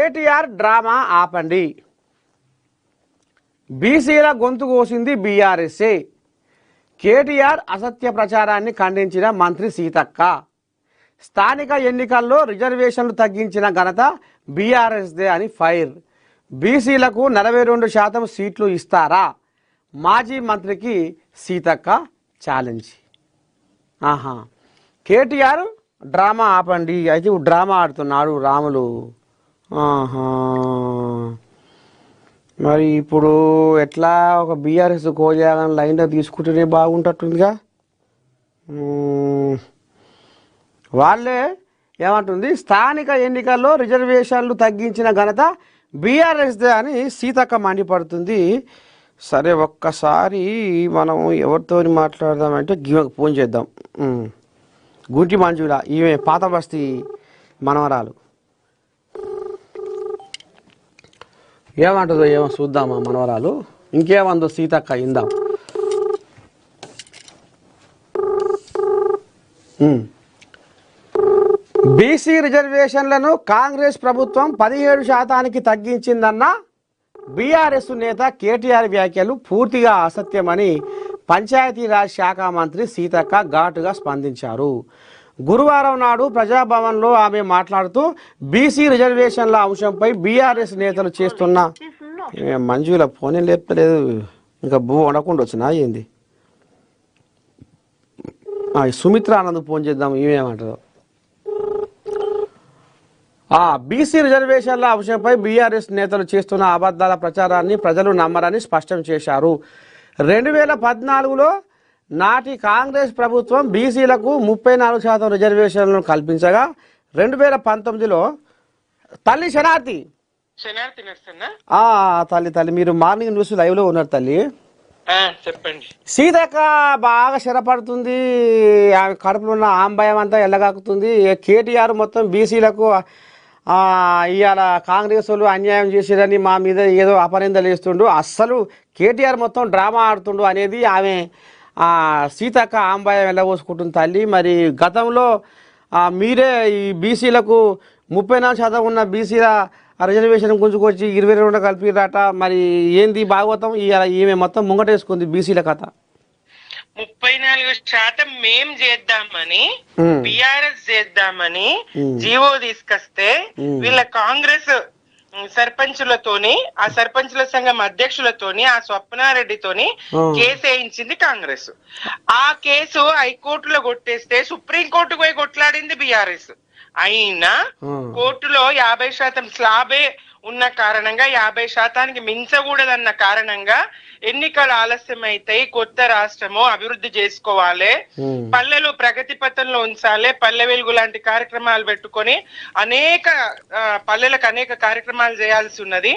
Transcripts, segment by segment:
KTR drama ఆపండి. బీసీల గొంతు కోసింది బీఆర్ఎస్ఏ. కేటీఆర్ అసత్య ప్రచారాన్ని ఖండించిన మంత్రి సీతక్క. స్థానిక ఎన్నికల్లో రిజర్వేషన్లు తగ్గించిన ఘనత బీఆర్ఎస్దే అని ఫైర్. బీసీలకు 42% సీట్లు ఇస్తారా? మాజీ మంత్రికి సీతక్క ఛాలెంజ్. కేటీఆర్ డ్రామా ఆపండి. అయితే డ్రామా ఆడుతున్నాడు రాములు. మరి ఇప్పుడు ఎట్లా ఒక బీఆర్ఎస్ కోజాగన్ లైన్లో తీసుకుంటేనే బాగుంటుందిగా. వాళ్ళే ఏమంటుంది, స్థానిక ఎన్నికల్లో రిజర్వేషన్లు తగ్గించిన ఘనత బీఆర్ఎస్దే అని సీతక్క మండిపడుతుంది. సరే, ఒక్కసారి మనం ఎవరితో మాట్లాడదామంటే ఫోన్ చేద్దాం. గుంటి మంజుల, ఈమె పాత బస్తీ మనవరాలు. ఏమంటుందో ఏమో చూద్దామా మనవరాలు. ఇంకేమందో సీతక్క ఇందాం. బీసీ రిజర్వేషన్లను కాంగ్రెస్ ప్రభుత్వం 17% తగ్గించిందన్న బీఆర్ఎస్ నేత కేటీఆర్ వ్యాఖ్యలు పూర్తిగా అసత్యమని పంచాయతీరాజ్ శాఖ మంత్రి సీతక్క ఘాటుగా స్పందించారు. గురువారం నాడు ప్రజాభవన్లో ఆమె మాట్లాడుతూ బీసీ రిజర్వేషన్ల అంశంపై బీఆర్ఎస్ నేతలు చేస్తున్న మంజుల ఫోనే లేపలేదు. ఇంకా భూ వండకుండా వచ్చినా ఏంది? సుమిత్ర ఆనంద్ ఫోన్ చేద్దాం, ఇవేమంటారు. బీసీ రిజర్వేషన్ల అంశంపై బీఆర్ఎస్ నేతలు చేస్తున్న అబద్ధాల ప్రచారాన్ని ప్రజలు నమ్మరని స్పష్టం చేశారు. 2014లో నాటి కాంగ్రెస్ ప్రభుత్వం బీసీలకు 34% రిజర్వేషన్లను కల్పించగా 2019లో తల్లి శనార్థి తల్లి మీరు మార్నింగ్ న్యూస్ లైవ్ లో ఉన్నారు తల్లి. చెప్పండి. సీతక్క బాగా శరపడుతుంది. ఆమె కడుపులో ఉన్న ఆంబయం అంతా ఎల్లగాకుతుంది. కేటీఆర్ మొత్తం బీసీలకు ఇవాళ కాంగ్రెస్ వాళ్ళు అన్యాయం చేసిరని మా మీద ఏదో అపనిందలు వేస్తుండు, అస్సలు కేటీఆర్ మొత్తం డ్రామా ఆడుతుండు అనేది ఆమె సీతక్క ఆంబాయం వెళ్ళబోసుకుంటుంది తల్లి. మరి గతంలో మీరే ఈ బీసీలకు 34% ఉన్న బీసీల రిజర్వేషన్ గుంజుకొచ్చి 22 కలిపిరాట. మరి ఏంది భాగవతం? ఈమె మొత్తం ముంగటేసుకుంది బీసీల కథ. 34% మేం చేద్దామని, బీఆర్ఎస్ చేద్దామని జీవో తీసుకొస్తే వీళ్ళ కాంగ్రెస్ సర్పంచులతోని, ఆ సర్పంచుల సంఘం అధ్యక్షులతోని, ఆ స్వప్నారెడ్డితోని కేసు వేయించింది కాంగ్రెస్. ఆ కేసు హైకోర్టులో కొట్టేస్తే సుప్రీంకోర్టు పోయి కొట్లాడింది బీఆర్ఎస్. అయినా కోర్టులో 50% స్లాబే ఉన్న కారణంగా, 50%కి మించకూడదన్న కారణంగా ఎన్నికలు ఆలస్యం అయితాయి, కొత్త రాష్ట్రము అభివృద్ధి చేసుకోవాలి, పల్లెలు ప్రగతి పథంలో ఉంచాలి, పల్లె వెలుగు లాంటి కార్యక్రమాలు పెట్టుకొని పల్లెలకు అనేక కార్యక్రమాలు చేయాల్సి ఉన్నది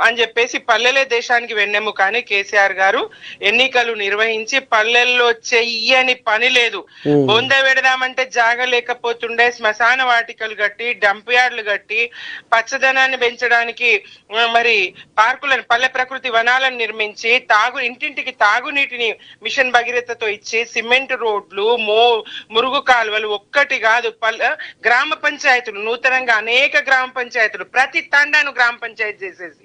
అని చెప్పేసి పల్లెలే దేశానికి వెన్నెము. కానీ కేసీఆర్ గారు ఎన్నికలు నిర్వహించి పల్లెల్లో చెయ్యని పని లేదు. బొంద పెడదామంటే జాగ లేకపోతుండే, శ్మశాన వాటికలు కట్టి, డంప్ యార్డ్లు కట్టి, పచ్చదనాన్ని పెంచడానికి మరి పార్కులను, పల్లె ప్రకృతి వనాలను నిర్మించి, ఇంటింటికి తాగునీటిని మిషన్ భగీరథతో ఇచ్చి, సిమెంట్ రోడ్లు, మురుగు కాలువలు ఒక్కటి కాదు, గ్రామ పంచాయతీలు నూతనంగా అనేక గ్రామ పంచాయతీలు, ప్రతి తండాను గ్రామ పంచాయతీ చేసేసి,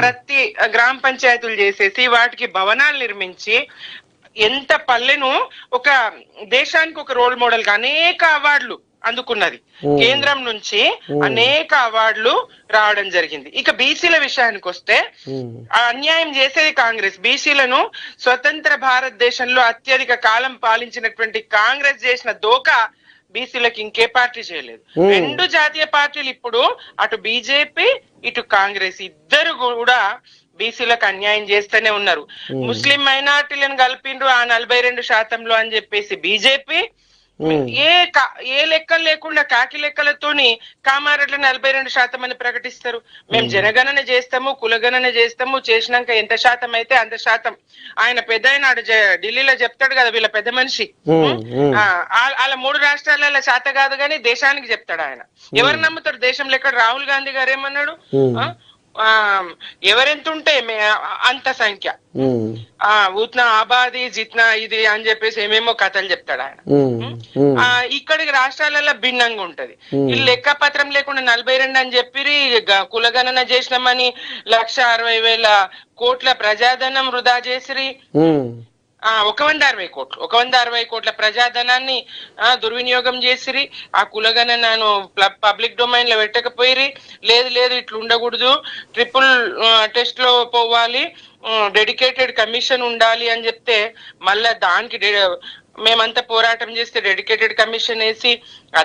ప్రతి గ్రామ పంచాయతీలు చేసేసి వాటికి భవనాలు నిర్మించి ఎంత పల్లెను ఒక దేశానికి ఒక రోల్ మోడల్ గా అనేక అవార్డులు అందుకున్నది. కేంద్రం నుంచి అనేక అవార్డులు రావడం జరిగింది. ఇక బీసీల విషయానికి వస్తే అన్యాయం చేసేది కాంగ్రెస్. బీసీలను స్వతంత్ర భారతదేశంలో అత్యధిక కాలం పాలించినటువంటి కాంగ్రెస్ చేసిన దోకా బీసీలకు ఇంకే పార్టీ చేయలేదు. 2 జాతీయ పార్టీలు ఇప్పుడు, అటు బీజేపీ ఇటు కాంగ్రెస్, ఇద్దరు కూడా బీసీలకు అన్యాయం చేస్తూనే ఉన్నారు. ముస్లిం మైనార్టీలను కలిపిండ్రు ఆ 42%లో అని చెప్పేసి బీజేపీ ఏ లెక్కలు లేకుండా కాకి లెక్కలతోని కామారెడ్డి 42% అని ప్రకటిస్తారు. మేము జనగణన చేస్తాము, కులగణన చేస్తాము, చేసినాక ఎంత శాతం అయితే అంత శాతం. ఆయన పెద్ద ఢిల్లీలో చెప్తాడు కదా, వీళ్ళ పెద్ద మనిషి, వాళ్ళ 3 రాష్ట్రాల శాత కాదు కానీ దేశానికి చెప్తాడు ఆయన. ఎవరు నమ్ముతారు దేశంలో? ఎక్కడ రాహుల్ గాంధీ గారు ఏమన్నాడు? ఎవరెంతుంటే అంత సంఖ్య. ఉత్నా ఆబాది జిత్నా ఇది అని చెప్పేసి ఏమేమో కథలు చెప్తాడు ఆయన. ఇక్కడికి రాష్ట్రాలలో భిన్నంగా ఉంటది. వీళ్ళు లెక్క పత్రం లేకుండా 42 అని చెప్పి కులగణన చేసినామని 1,60,000 కోట్ల ప్రజాధనం వృధా చేసిరి. 160 కోట్లు 160 కోట్ల ప్రజాధనాన్ని దుర్వినియోగం చేసిరి. ఆ కులగణనను పబ్లిక్ డొమైన్ లో పెట్టకపోయిరి. లేదు ఇట్లా ఉండకూడదు, ట్రిపుల్ టెస్ట్ లో పోవాలి, డెడికేటెడ్ కమిషన్ ఉండాలి అని చెప్తే మళ్ళా దానికి మేమంతా పోరాటం చేస్తే డెడికేటెడ్ కమిషన్ వేసి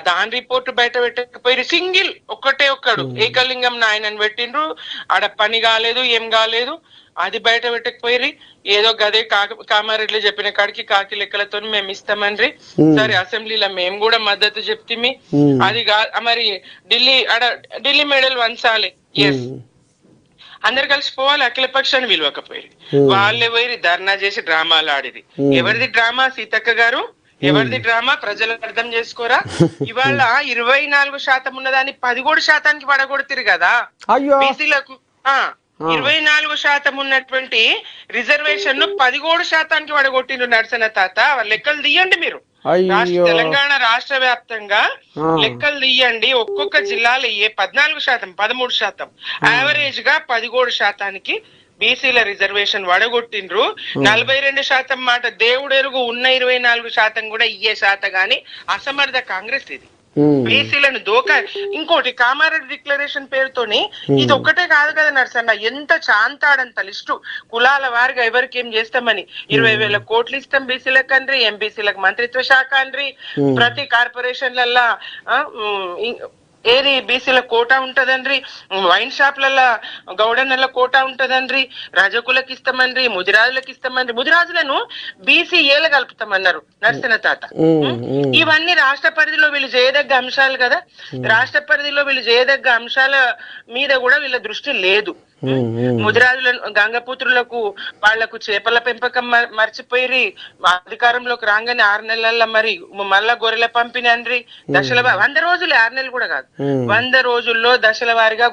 దాని రిపోర్ట్ బయట పెట్టకపోయి సింగిల్ ఒక్కడు ఏకలింగం నాయనని పెట్టిండ్రు. ఆడ పని కాలేదు, ఏం కాలేదు, అది బయట పెట్టకపోయి ఏదో గదే కామారెడ్డి చెప్పిన కాడికి కాకి లెక్కలతో మేము ఇస్తామని. సరే అసెంబ్లీలో మేము కూడా మద్దతు చెప్తిమి. అది మరి ఢిల్లీ మెడల్ వంచాలి, ఎస్ అందరు కలిసి పోవాలి, అఖిల పక్షాన్ని విలువకపోయి వాళ్ళే పోయి ధర్నా చేసి డ్రామాలు ఆడిది. ఎవరిది డ్రామా సీతక్క గారు? ఎవరిది డ్రామా? ప్రజలు అర్థం చేసుకోరా? ఇవాళ 24% ఉన్నదాన్ని 13% పడగొడుతురు కదా బీసీలకు. 24% ఉన్నటువంటి రిజర్వేషన్ ను 13% పడగొట్టిండ్రు నరసన తాత. లెక్కలు తీయండి మీరు. తెలంగాణ రాష్ట్ర వ్యాప్తంగా లెక్కలు తీయండి. ఒక్కొక్క జిల్లాలో 14%, 13%, యావరేజ్ గా 17%కి బీసీల రిజర్వేషన్ వడగొట్టిండ్రు. 42% మాట దేవుడెరుగు, ఉన్న 24% కూడా ఇయ్యే శాత గాని అసమర్థ కాంగ్రెస్ ఇది. బీసీలను ఇంకోటి కామారెడ్డి డిక్లరేషన్ పేరుతోని ఇది ఒక్కటే కాదు కదా నర్సన్న, ఎంత చాంతాడంత లిస్టు కులాల వారిగా ఎవరికి ఏం చేస్తామని. 20,000 కోట్లు ఇస్తాం బీసీలకు అండ్రి, ఎంబీసీలకు మంత్రిత్వ శాఖ అండ్రి, ప్రతి కార్పొరేషన్లల్లా ఏది బీసీల కోటా ఉంటదండ్రి, వైన్ షాప్లల్లా గౌడన్నల కోటా ఉంటదండ్రి, రజకులకు ఇస్తామని, ముదిరాజులకు ఇస్తామని, ముదిరాజులను బీసీఏలు కలుపుతామన్నారు నరసింహ తాత. ఇవన్నీ రాష్ట్ర పరిధిలో వీళ్ళు చేయదగ్గ అంశాలు కదా. రాష్ట్ర పరిధిలో వీళ్ళు చేయదగ్గ అంశాల మీద కూడా వీళ్ళ దృష్టి లేదు. ముదిరాజుల గంగపుత్రులకు వాళ్లకు చేపల పెంపకం మర్చిపోయి అధికారంలోకి రాగానే 6 నెలల్లో మరి మళ్ళా గొర్రెల పంపిణీ అండ్రి. 100 రోజులు, 6 నెలలు కూడా కాదు, 100 రోజుల్లో దశల వారీగా